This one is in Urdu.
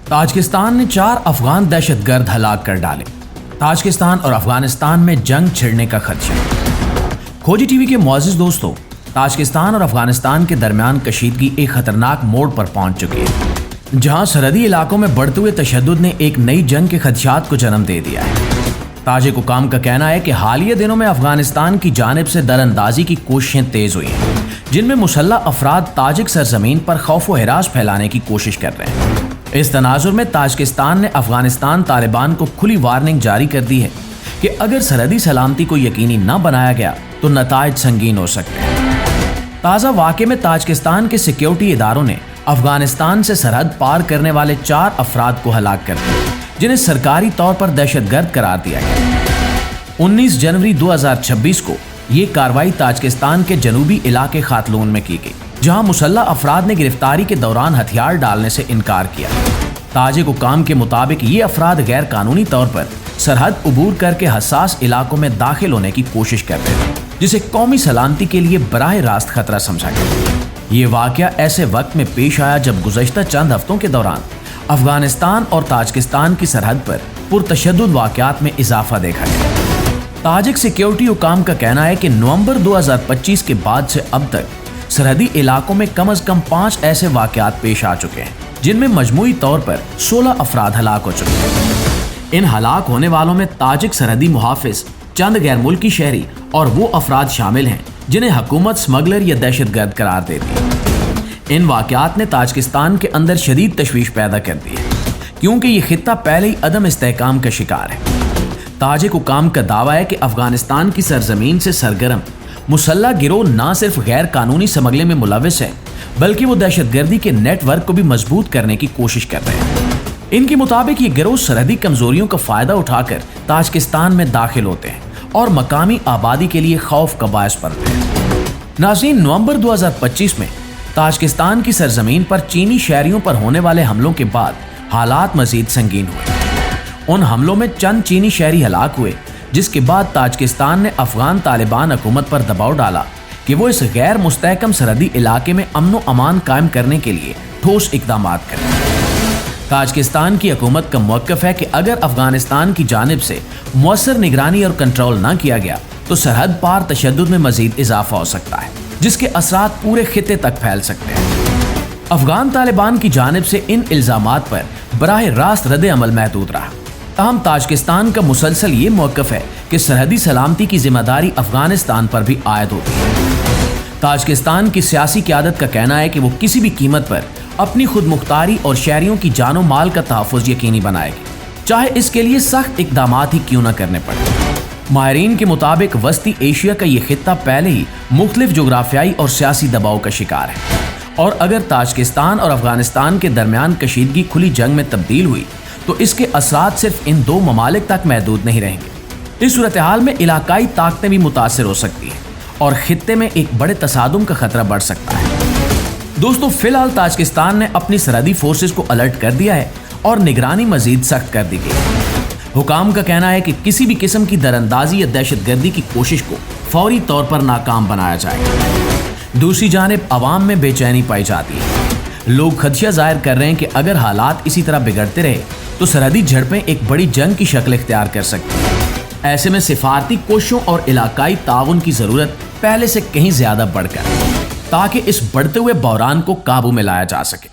تاجکستان نے 4 افغان دہشت گرد ہلاک کر ڈالے۔ تاجکستان اور افغانستان میں جنگ چھڑنے کا خدشہ۔ کھوجی ٹی وی کے معزز دوستو، تاجکستان اور افغانستان کے درمیان کشیدگی ایک خطرناک موڑ پر پہنچ چکی ہے، جہاں سرحدی علاقوں میں بڑھتے ہوئے تشدد نے ایک نئی جنگ کے خدشات کو جنم دے دیا ہے۔ تاجک حکام کا کہنا ہے کہ حالیہ دنوں میں افغانستان کی جانب سے در اندازی کی کوششیں تیز ہوئی ہیں، جن میں مسلح افراد تاجک سرزمین پر خوف و ہراس پھیلانے کی کوشش کر رہے ہیں۔ اس تناظر میں تاجکستان نے افغانستان طالبان کو کھلی وارننگ جاری کر دی ہے کہ اگر سرحدی سلامتی کو یقینی نہ بنایا گیا تو نتائج سنگین ہو سکتے ہیں۔ تازہ واقعے میں تاجکستان کے سیکیورٹی اداروں نے افغانستان سے سرحد پار کرنے والے 4 افراد کو ہلاک کر دیا، جنہیں سرکاری طور پر دہشت گرد قرار دیا گیا۔ 19 جنوری 2026 کو یہ کارروائی تاجکستان کے جنوبی علاقے خاتلون میں کی گئی، جہاں مسلح افراد نے گرفتاری کے دوران ہتھیار ڈالنے سے انکار کیا۔ تاجک حکام کے مطابق یہ افراد غیر قانونی طور پر سرحد عبور کر کے حساس علاقوں میں داخل ہونے کی کوشش کر رہے تھے، جسے قومی سلامتی کے لیے براہ راست خطرہ سمجھا گیا۔ یہ واقعہ ایسے وقت میں پیش آیا جب گزشتہ چند ہفتوں کے دوران افغانستان اور تاجکستان کی سرحد پر پرتشدد واقعات میں اضافہ دیکھا گیا۔ تاجک سیکیورٹی حکام کا کہنا ہے کہ نومبر 2025 کے بعد سے اب تک سرحدی علاقوں میں کم از کم 5 ایسے واقعات پیش آ چکے ہیں، جن میں مجموعی طور پر 16 افراد ہلاک ہو چکے ہیں۔ ان ہلاک ہونے والوں میں تاجک سرحدی محافظ، چند غیر ملکی شہری اور وہ افراد شامل ہیں جنہیں حکومت سمگلر یا دہشت گرد قرار دیتی ہے۔ ان واقعات نے تاجکستان کے اندر شدید تشویش پیدا کر دی ہے، کیونکہ یہ خطہ پہلے ہی عدم استحکام کا شکار ہے۔ تاجک حکام کا دعویٰ ہے کہ افغانستان کی سرزمین سے سرگرم مسلح گروہ نہ صرف غیر قانونی سمگلے میں ملوث ہے، بلکہ وہ دہشت گردی کے نیٹ ورک کو بھی مضبوط کرنے کی کوشش کر رہے ہیں۔ ان کے مطابق یہ گروہ سرحدی کمزوریوں کا فائدہ اٹھا کر تاجکستان میں داخل ہوتے ہیں اور مقامی آبادی کے لیے خوف کا باعث بنتے ہیں۔ ناظرین، نومبر 2025 میں تاجکستان کی سرزمین پر چینی شہریوں پر ہونے والے حملوں کے بعد حالات مزید سنگین ہوئے۔ ان حملوں میں چند چینی شہری ہلاک ہوئے، جس کے بعد تاجکستان نے افغان طالبان حکومت پر دباؤ ڈالا کہ وہ اس غیر مستحکم سرحدی علاقے میں امن و امان قائم کرنے کے لیے ٹھوس اقدامات کریں۔ تاجکستان کی حکومت کا موقف ہے کہ اگر افغانستان کی جانب سے مؤثر نگرانی اور کنٹرول نہ کیا گیا تو سرحد پار تشدد میں مزید اضافہ ہو سکتا ہے، جس کے اثرات پورے خطے تک پھیل سکتے ہیں۔ افغان طالبان کی جانب سے ان الزامات پر براہ راست رد عمل محدود رہا، تاہم تاجکستان کا مسلسل یہ موقف ہے کہ سرحدی سلامتی کی ذمہ داری افغانستان پر بھی عائد ہوتی ہے۔ تاجکستان کی سیاسی قیادت کا کہنا ہے کہ وہ کسی بھی قیمت پر اپنی خود مختاری اور شہریوں کی جان و مال کا تحفظ یقینی بنائے گی، چاہے اس کے لیے سخت اقدامات ہی کیوں نہ کرنے پڑے۔ ماہرین کے مطابق وسطی ایشیا کا یہ خطہ پہلے ہی مختلف جغرافیائی اور سیاسی دباؤ کا شکار ہے، اور اگر تاجکستان اور افغانستان کے درمیان کشیدگی کھلی جنگ میں تبدیل ہوئی تو اس کے اثرات صرف ان 2 ممالک تک محدود نہیں رہیں گے۔ اس صورتحال میں علاقائی طاقتیں بھی متاثر ہو سکتی ہیں اور خطے میں ایک بڑے تصادم کا خطرہ بڑھ سکتا ہے۔ دوستو، فی الحال تاجکستان نے اپنی سرحدی فورسز کو الرٹ کر دیا ہے اور نگرانی مزید سخت کر دی گئی ہے۔ حکام کا کہنا ہے کہ کسی بھی قسم کی دراندازی یا دہشت گردی کی کوشش کو فوری طور پر ناکام بنایا جائے گا۔ دوسری جانب عوام میں بے چینی پائی جاتی ہے۔ لوگ خدشہ ظاہر کر رہے ہیں کہ اگر حالات اسی طرح بگڑتے رہے تو سرحدی جھڑپیں ایک بڑی جنگ کی شکل اختیار کر سکتی ہیں۔ ایسے میں سفارتی کوششوں اور علاقائی تعاون کی ضرورت پہلے سے کہیں زیادہ بڑھ کر، تاکہ اس بڑھتے ہوئے بحران کو قابو میں لایا جا سکے۔